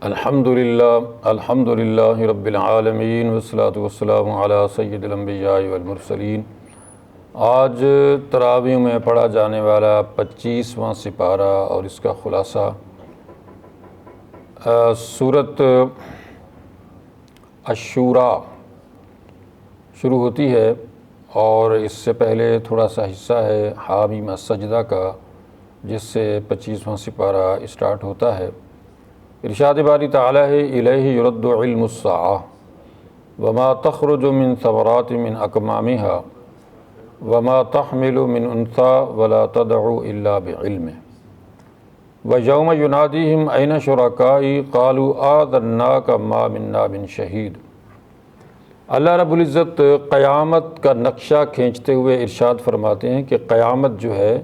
الحمد للہ رب العالمین والصلاة والسلام علی سید الانبیاء والمرسلین۔ آج تراویح میں پڑھا جانے والا 25واں سپارہ اور اس کا خلاصہ سورۃ الشورى شروع ہوتی ہے، اور اس سے پہلے تھوڑا سا حصہ ہے حامیم السجدہ کا، جس سے 25واں سپارہ اسٹارٹ ہوتا ہے۔ ارشاد باری تعالیٰ ہے الیہ یرد علم الساعہ وما تخرج من ثمرات من اکمامها وما تحمل من انثى ولا تدع الا بعلمه ویوم ینادیہم این شرکائی قالوا آذناک ما منا من شہید۔ اللہ رب العزت قیامت کا نقشہ کھینچتے ہوئے ارشاد فرماتے ہیں کہ قیامت جو ہے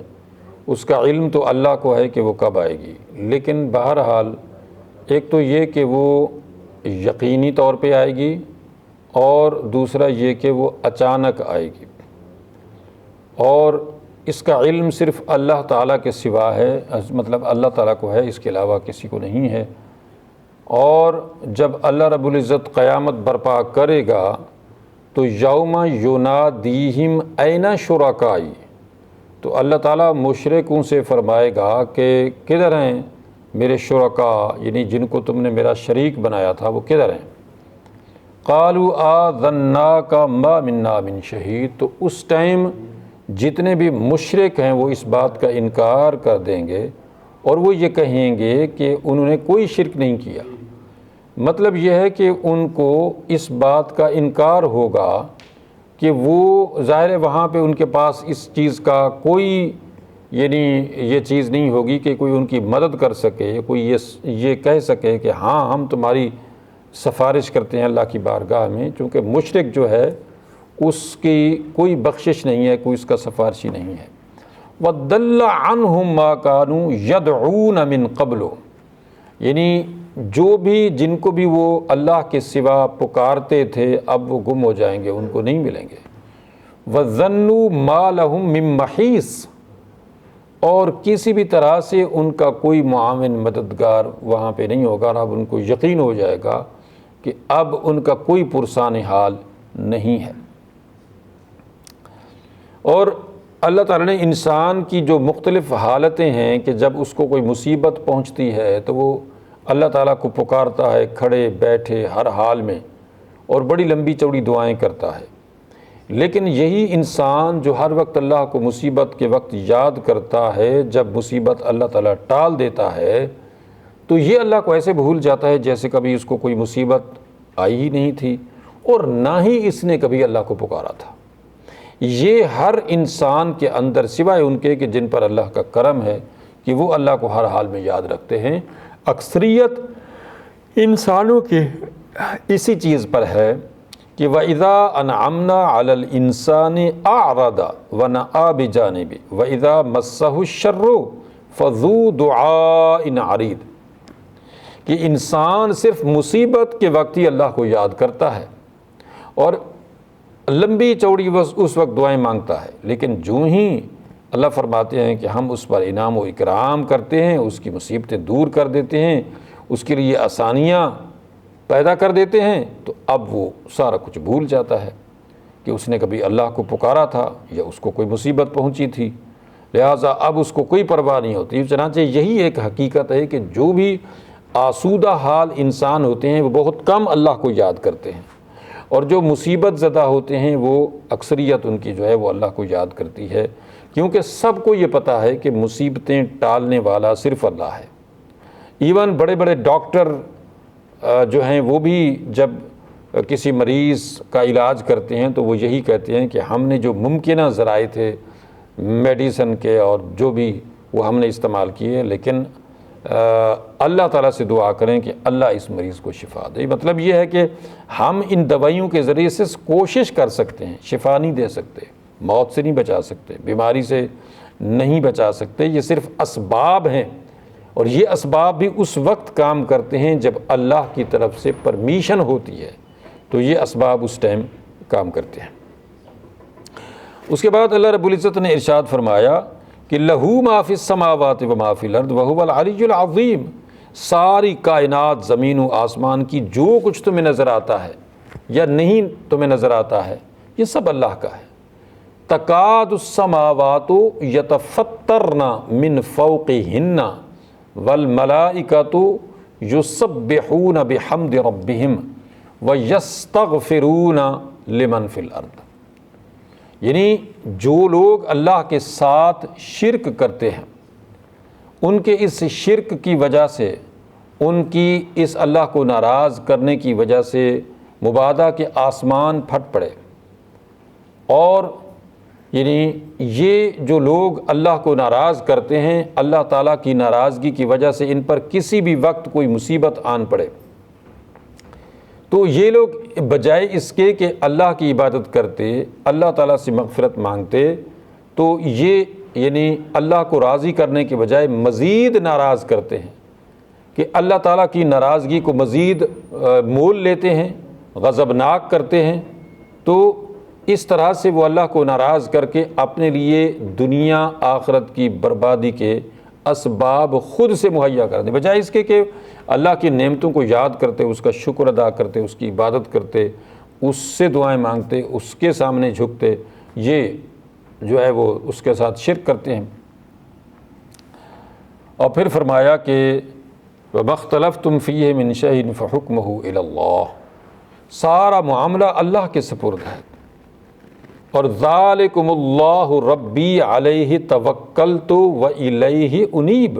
اس کا علم تو اللہ کو ہے کہ وہ کب آئے گی، لیکن بہرحال ایک تو یہ کہ وہ یقینی طور پہ آئے گی، اور دوسرا یہ کہ وہ اچانک آئے گی، اور اس کا علم صرف اللہ تعالیٰ کے سوا ہے، مطلب اللہ تعالیٰ کو ہے، اس کے علاوہ کسی کو نہیں ہے۔ اور جب اللہ رب العزت قیامت برپا کرے گا تو یوم ینادیہم این شرکائی، تو اللہ تعالیٰ مشرکوں سے فرمائے گا کہ کدھر ہیں میرے شرکاء، یعنی جن کو تم نے میرا شریک بنایا تھا، وہ کدھر ہیں؟ قالوا آذناک ما منا من شہید، تو اس ٹائم جتنے بھی مشرک ہیں وہ اس بات کا انکار کر دیں گے، اور وہ یہ کہیں گے کہ انہوں نے کوئی شرک نہیں کیا۔ مطلب یہ ہے کہ ان کو اس بات کا انکار ہوگا کہ وہ ظاہر ہے وہاں پہ ان کے پاس اس چیز کا کوئی یعنی یہ چیز نہیں ہوگی کہ کوئی ان کی مدد کر سکے، کوئی یہ کہہ سکے کہ ہاں ہم تمہاری سفارش کرتے ہیں اللہ کی بارگاہ میں، چونکہ مشرک جو ہے اس کی کوئی بخشش نہیں ہے، کوئی اس کا سفارشی نہیں ہے۔ وَضَلَّ عَنْهُمْ مَا كَانُوا يَدْعُونَ مِن قَبْلُ، یعنی جو بھی جن کو بھی وہ اللہ کے سوا پکارتے تھے اب وہ گم ہو جائیں گے، ان کو نہیں ملیں گے۔ وَظَنُّوا مَا لَهُم مِّن مَّحِيصٍ، اور کسی بھی طرح سے ان کا کوئی معاون مددگار وہاں پہ نہیں ہوگا، اور اب ان کو یقین ہو جائے گا کہ اب ان کا کوئی پرسان حال نہیں ہے۔ اور اللہ تعالیٰ نے انسان کی جو مختلف حالتیں ہیں کہ جب اس کو کوئی مصیبت پہنچتی ہے تو وہ اللہ تعالیٰ کو پکارتا ہے، کھڑے بیٹھے ہر حال میں، اور بڑی لمبی چوڑی دعائیں کرتا ہے۔ لیکن یہی انسان جو ہر وقت اللہ کو مصیبت کے وقت یاد کرتا ہے، جب مصیبت اللہ تعالیٰ ٹال دیتا ہے تو یہ اللہ کو ایسے بھول جاتا ہے جیسے کبھی اس کو کوئی مصیبت آئی ہی نہیں تھی، اور نہ ہی اس نے کبھی اللہ کو پکارا تھا۔ یہ ہر انسان کے اندر سوائے ان کے کہ جن پر اللہ کا کرم ہے کہ وہ اللہ کو ہر حال میں یاد رکھتے ہیں، اکثریت انسانوں کے اسی چیز پر ہے کہ وَإِذَا أَنْعَمْنَا عَلَى الْإِنسَانِ أَعْرَضَ وَنَأَىٰ بِجَانِبِهِ وَإِذَا مَسَّهُ الشَّرُّ فَذُو دُعَاءٍ عَرِيضٍ، کہ انسان صرف مصیبت کے وقت ہی اللہ کو یاد کرتا ہے اور لمبی چوڑی اس وقت دعائیں مانگتا ہے، لیکن جو ہی اللہ فرماتے ہیں کہ ہم اس پر انعام و اکرام کرتے ہیں، اس کی مصیبتیں دور کر دیتے ہیں، اس کے لیے آسانیاں پیدا کر دیتے ہیں، تو اب وہ سارا کچھ بھول جاتا ہے کہ اس نے کبھی اللہ کو پکارا تھا یا اس کو کوئی مصیبت پہنچی تھی، لہٰذا اب اس کو کوئی پرواہ نہیں ہوتی۔ چنانچہ یہی ایک حقیقت ہے کہ جو بھی آسودہ حال انسان ہوتے ہیں وہ بہت کم اللہ کو یاد کرتے ہیں، اور جو مصیبت زدہ ہوتے ہیں وہ اکثریت ان کی جو ہے وہ اللہ کو یاد کرتی ہے، کیونکہ سب کو یہ پتہ ہے کہ مصیبتیں ٹالنے والا صرف اللہ ہے۔ ایون بڑے بڑے ڈاکٹر جو ہیں وہ بھی جب کسی مریض کا علاج کرتے ہیں تو وہ یہی کہتے ہیں کہ ہم نے جو ممکنہ ذرائع تھے میڈیسن کے اور جو بھی وہ ہم نے استعمال کیے، لیکن اللہ تعالیٰ سے دعا کریں کہ اللہ اس مریض کو شفا دے۔ مطلب یہ ہے کہ ہم ان دوائیوں کے ذریعے سے کوشش کر سکتے ہیں، شفا نہیں دے سکتے، موت سے نہیں بچا سکتے، بیماری سے نہیں بچا سکتے، یہ صرف اسباب ہیں، اور یہ اسباب بھی اس وقت کام کرتے ہیں جب اللہ کی طرف سے پرمیشن ہوتی ہے، تو یہ اسباب اس ٹائم کام کرتے ہیں۔ اس کے بعد اللہ رب العزت نے ارشاد فرمایا کہ لہو ما فی السماوات و ما فی الارض وہو العلی العظیم، ساری کائنات زمین و آسمان کی جو کچھ تمہیں نظر آتا ہے یا نہیں تمہیں نظر آتا ہے یہ سب اللہ کا ہے۔ تکاد السماوات یتفطرن من فوقہن والملائکۃ یسبحون بحمد ربہم ویستغفرون لمن فی الارض، یعنی جو لوگ اللہ کے ساتھ شرک کرتے ہیں ان کے اس شرک کی وجہ سے، ان کی اس اللہ کو ناراض کرنے کی وجہ سے مبادا کے آسمان پھٹ پڑے، اور یعنی یہ جو لوگ اللہ کو ناراض کرتے ہیں، اللہ تعالیٰ کی ناراضگی کی وجہ سے ان پر کسی بھی وقت کوئی مصیبت آن پڑے، تو یہ لوگ بجائے اس کے کہ اللہ کی عبادت کرتے، اللہ تعالیٰ سے مغفرت مانگتے، تو یہ یعنی اللہ کو راضی کرنے کے بجائے مزید ناراض کرتے ہیں کہ اللہ تعالیٰ کی ناراضگی کو مزید مول لیتے ہیں، غضبناک کرتے ہیں، تو اس طرح سے وہ اللہ کو ناراض کر کے اپنے لیے دنیا آخرت کی بربادی کے اسباب خود سے مہیا کر دیں، بجائے اس کے کہ اللہ کی نعمتوں کو یاد کرتے، اس کا شکر ادا کرتے، اس کی عبادت کرتے، اس سے دعائیں مانگتے، اس کے سامنے جھکتے، یہ جو ہے وہ اس کے ساتھ شرک کرتے ہیں۔ اور پھر فرمایا کہ وَمَا اخْتَلَفْتُمْ فِيهِ مِنْ شَيْءٍ فَحُكْمُهُ إِلَى اللَّهِ، سارا معاملہ اللہ کے سپرد ہے، اور ذَلِكُمُ اللَّهُ رَبِّي عَلَيْهِ تَوَكَّلْتُ وَإِلَيْهِ أُنِيبُ،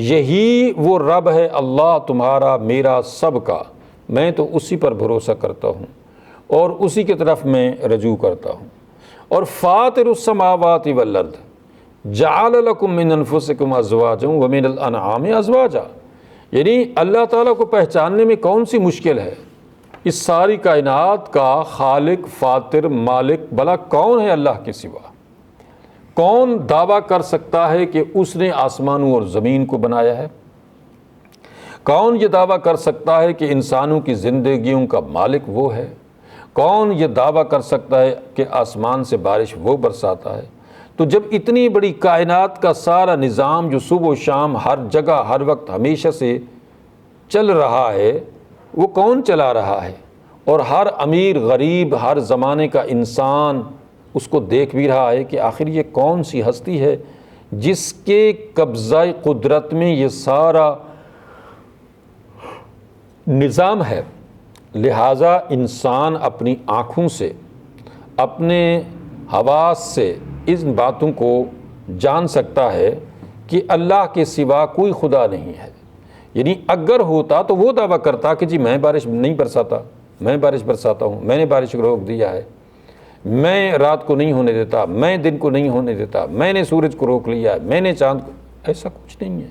یہی وہ رب ہے اللہ تمہارا میرا سب کا، میں تو اسی پر بھروسہ کرتا ہوں اور اسی کی طرف میں رجوع کرتا ہوں۔ اور فاطر السماوات والارض جعل لکم من انفسکم ازواجا ومن الانعام ازواجا، یعنی اللہ تعالیٰ کو پہچاننے میں کون سی مشکل ہے؟ اس ساری کائنات کا خالق، فاطر، مالک بھلا کون ہے اللہ کے سوا؟ کون دعویٰ کر سکتا ہے کہ اس نے آسمانوں اور زمین کو بنایا ہے؟ کون یہ دعویٰ کر سکتا ہے کہ انسانوں کی زندگیوں کا مالک وہ ہے؟ کون یہ دعویٰ کر سکتا ہے کہ آسمان سے بارش وہ برساتا ہے؟ تو جب اتنی بڑی کائنات کا سارا نظام جو صبح و شام ہر جگہ ہر وقت ہمیشہ سے چل رہا ہے، وہ کون چلا رہا ہے؟ اور ہر امیر غریب ہر زمانے کا انسان اس کو دیکھ بھی رہا ہے کہ آخر یہ کون سی ہستی ہے جس کے قبضہ قدرت میں یہ سارا نظام ہے۔ لہٰذا انسان اپنی آنکھوں سے، اپنے حواس سے ان باتوں کو جان سکتا ہے کہ اللہ کے سوا کوئی خدا نہیں ہے۔ یعنی اگر ہوتا تو وہ دعویٰ کرتا کہ جی میں بارش نہیں برساتا، میں بارش برساتا ہوں، میں نے بارش کو روک دیا ہے، میں رات کو نہیں ہونے دیتا، میں دن کو نہیں ہونے دیتا، میں نے سورج کو روک لیا ہے، میں نے چاند کو، ایسا کچھ نہیں ہے۔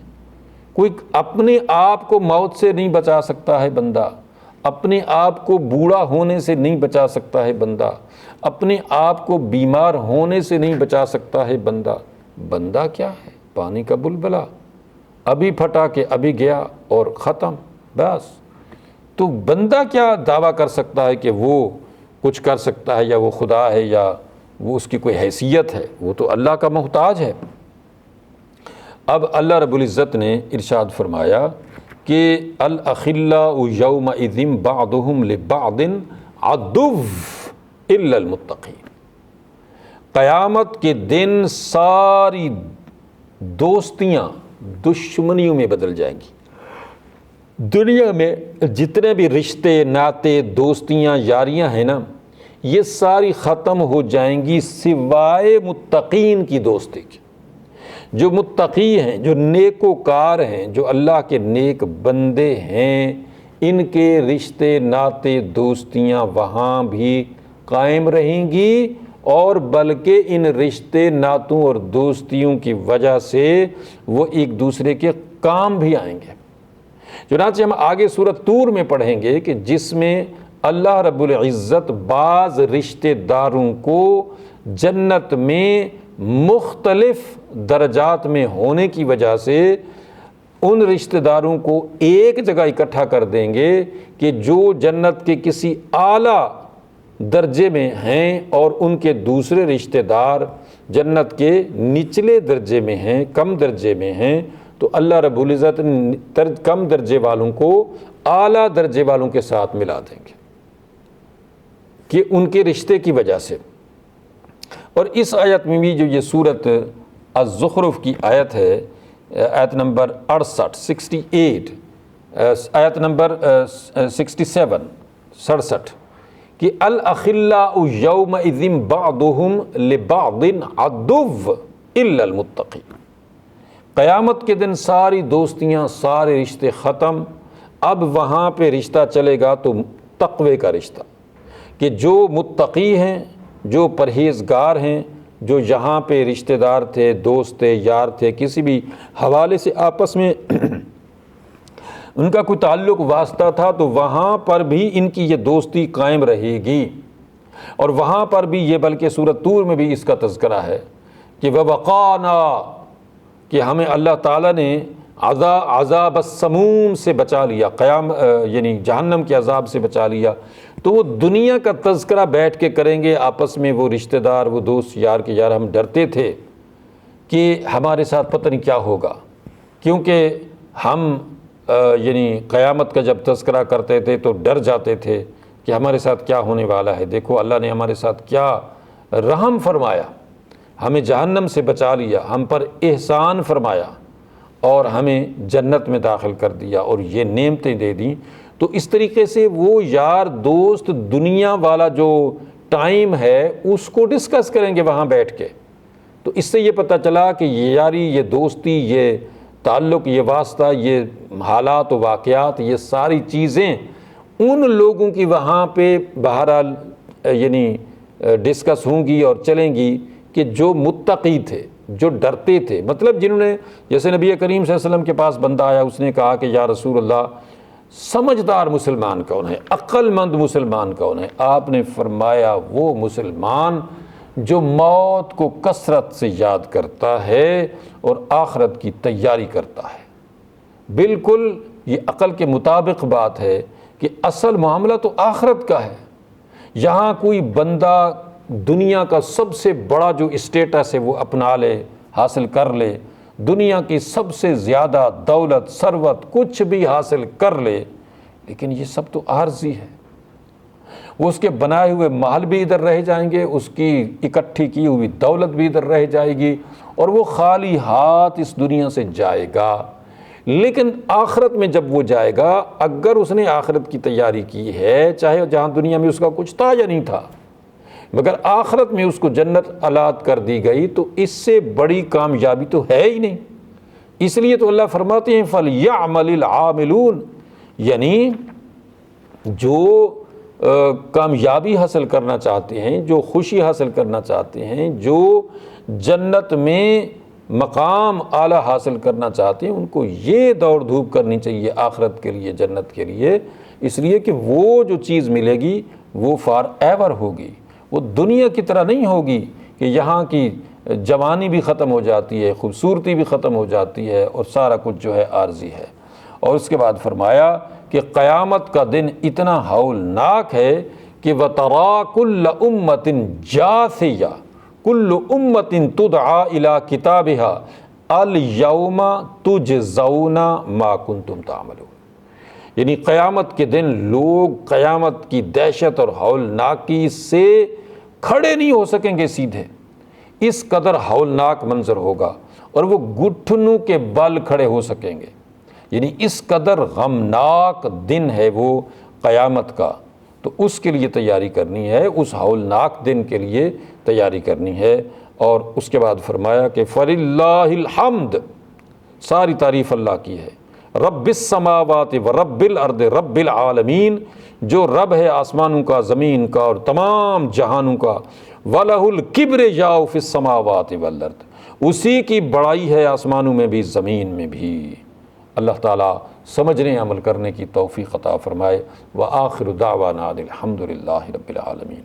کوئی اپنے آپ کو موت سے نہیں بچا سکتا ہے بندہ، اپنے آپ کو بوڑھا ہونے سے نہیں بچا سکتا ہے بندہ، اپنے آپ کو بیمار ہونے سے نہیں بچا سکتا ہے بندہ۔ بندہ کیا ہے؟ پانی کا بلبلہ، ابھی پھٹا کہ ابھی گیا اور ختم، بس۔ تو بندہ کیا دعویٰ کر سکتا ہے کہ وہ کچھ کر سکتا ہے، یا وہ خدا ہے، یا وہ اس کی کوئی حیثیت ہے؟ وہ تو اللہ کا محتاج ہے۔ اب اللہ رب العزت نے ارشاد فرمایا کہ الاخلاء یومئذ بعضهم لبعض عدو الا المتقین، قیامت کے دن ساری دوستیاں دشمنیوں میں بدل جائیں گی۔ دنیا میں جتنے بھی رشتے، ناطے، دوستیاں، یاریاں ہیں نا، یہ ساری ختم ہو جائیں گی سوائے متقین کی دوستی کی۔ جو متقی ہیں، جو نیکوکار ہیں، جو اللہ کے نیک بندے ہیں، ان کے رشتے، ناطے، دوستیاں وہاں بھی قائم رہیں گی، اور بلکہ ان رشتے، ناتوں اور دوستیوں کی وجہ سے وہ ایک دوسرے کے کام بھی آئیں گے۔ چنانچہ ہم آگے سورۃ طور میں پڑھیں گے کہ جس میں اللہ رب العزت بعض رشتہ داروں کو جنت میں مختلف درجات میں ہونے کی وجہ سے ان رشتہ داروں کو ایک جگہ اکٹھا کر دیں گے کہ جو جنت کے کسی اعلیٰ درجے میں ہیں، اور ان کے دوسرے رشتہ دار جنت کے نچلے درجے میں ہیں، کم درجے میں ہیں، تو اللہ رب العزت کم درجے والوں کو اعلیٰ درجے والوں کے ساتھ ملا دیں گے کہ ان کے رشتے کی وجہ سے۔ اور اس آیت میں بھی جو یہ سورت الزخرف کی آیت ہے، آیت نمبر 68 آیت نمبر 67 کہ الاخلاء یومئذ بعضهم لبعض عدو الا المتقین، قیامت کے دن ساری دوستیاں، سارے رشتے ختم، اب وہاں پہ رشتہ چلے گا تو تقوی کا رشتہ، کہ جو متقی ہیں، جو پرہیزگار ہیں، جو یہاں پہ رشتہ دار تھے، دوست تھے، یار تھے، کسی بھی حوالے سے آپس میں ان کا کوئی تعلق واسطہ تھا، تو وہاں پر بھی ان کی یہ دوستی قائم رہے گی۔ اور وہاں پر بھی یہ، بلکہ سورۃ طور میں بھی اس کا تذکرہ ہے کہ وَوَقَانَا، کہ ہمیں اللہ تعالیٰ نے عذاب السموم سے بچا لیا، یعنی جہنم کے عذاب سے بچا لیا۔ تو وہ دنیا کا تذکرہ بیٹھ کے کریں گے آپس میں، وہ رشتہ دار، وہ دوست یار کہ یار ہم ڈرتے تھے کہ ہمارے ساتھ پتہ نہیں کیا ہوگا، کیونکہ ہم یعنی قیامت کا جب تذکرہ کرتے تھے تو ڈر جاتے تھے کہ ہمارے ساتھ کیا ہونے والا ہے۔ دیکھو اللہ نے ہمارے ساتھ کیا رحم فرمایا، ہمیں جہنم سے بچا لیا، ہم پر احسان فرمایا اور ہمیں جنت میں داخل کر دیا اور یہ نعمتیں دے دیں۔ تو اس طریقے سے وہ یار دوست دنیا والا جو ٹائم ہے اس کو ڈسکس کریں گے وہاں بیٹھ کے۔ تو اس سے یہ پتہ چلا کہ یہ یاری، یہ دوستی، یہ تعلق، یہ واسطہ، یہ حالات و واقعات، یہ ساری چیزیں ان لوگوں کی وہاں پہ بہرحال یعنی ڈسکس ہوں گی اور چلیں گی کہ جو متقی تھے، جو ڈرتے تھے، مطلب جنہوں نے، جیسے نبی کریم صلی اللہ علیہ وسلم کے پاس بندہ آیا، اس نے کہا کہ یا رسول اللہ سمجھدار مسلمان کون ہے، عقل مند مسلمان کون ہے؟ آپ نے فرمایا وہ مسلمان جو موت کو کثرت سے یاد کرتا ہے اور آخرت کی تیاری کرتا ہے۔ بالکل یہ عقل کے مطابق بات ہے کہ اصل معاملہ تو آخرت کا ہے۔ یہاں کوئی بندہ دنیا کا سب سے بڑا جو اسٹیٹس ہے وہ اپنا لے، حاصل کر لے، دنیا کی سب سے زیادہ دولت، ثروت، کچھ بھی حاصل کر لے، لیکن یہ سب تو عارضی ہے۔ وہ اس کے بنائے ہوئے محل بھی ادھر رہ جائیں گے، اس کی اکٹھی کی ہوئی دولت بھی ادھر رہ جائے گی، اور وہ خالی ہاتھ اس دنیا سے جائے گا۔ لیکن آخرت میں جب وہ جائے گا، اگر اس نے آخرت کی تیاری کی ہے، چاہے جہاں دنیا میں اس کا کچھ تھا یا نہیں تھا، مگر آخرت میں اس کو جنت عطا کر دی گئی، تو اس سے بڑی کامیابی تو ہے ہی نہیں۔ اس لیے تو اللہ فرماتے ہیں فَلْيَعْمَلِ الْعَامِلُونَ، یعنی جو کامیابی حاصل کرنا چاہتے ہیں، جو خوشی حاصل کرنا چاہتے ہیں، جو جنت میں مقام اعلیٰ حاصل کرنا چاہتے ہیں، ان کو یہ دوڑ دھوپ کرنی چاہیے آخرت کے لیے، جنت کے لیے، اس لیے کہ وہ جو چیز ملے گی وہ فار ایور ہوگی، وہ دنیا کی طرح نہیں ہوگی کہ یہاں کی جوانی بھی ختم ہو جاتی ہے، خوبصورتی بھی ختم ہو جاتی ہے اور سارا کچھ جو ہے عارضی ہے۔ اور اس کے بعد فرمایا کہ قیامت کا دن اتنا ہولناک ہے کہ وَتَرَا كُلَّ أُمَّةٍ جَاثِيَةٍ كُلُّ أُمَّةٍ تُدْعَىٰ إِلَىٰ كِتَابِهَا الْيَوْمَ تُجْزَوْنَ مَا كُنتُمْ تَعْمَلُونَ، یعنی قیامت کے دن لوگ قیامت کی دہشت اور ہولناکی سے کھڑے نہیں ہو سکیں گے سیدھے، اس قدر ہولناک منظر ہوگا، اور وہ گھٹنوں کے بل کھڑے ہو سکیں گے، یعنی اس قدر غمناک دن ہے وہ قیامت کا۔ تو اس کے لیے تیاری کرنی ہے، اس ہولناک دن کے لیے تیاری کرنی ہے۔ اور اس کے بعد فرمایا کہ فَلِلَّهِ الْحَمْدُ، ساری تعریف اللہ کی ہے، رب السماوات و رب الارض رب العالمین، جو رب ہے آسمانوں کا، زمین کا اور تمام جہانوں کا، وَلَهُ الْكِبْرِيَاءُ فِي السَّمَاوَاتِ وَالْأَرْضِ، اسی کی بڑائی ہے آسمانوں میں بھی، زمین میں بھی۔ اللہ تعالیٰ سمجھنے عمل کرنے کی توفیق عطا فرمائے۔ وآخر دعوانا الحمد للہ رب العالمین۔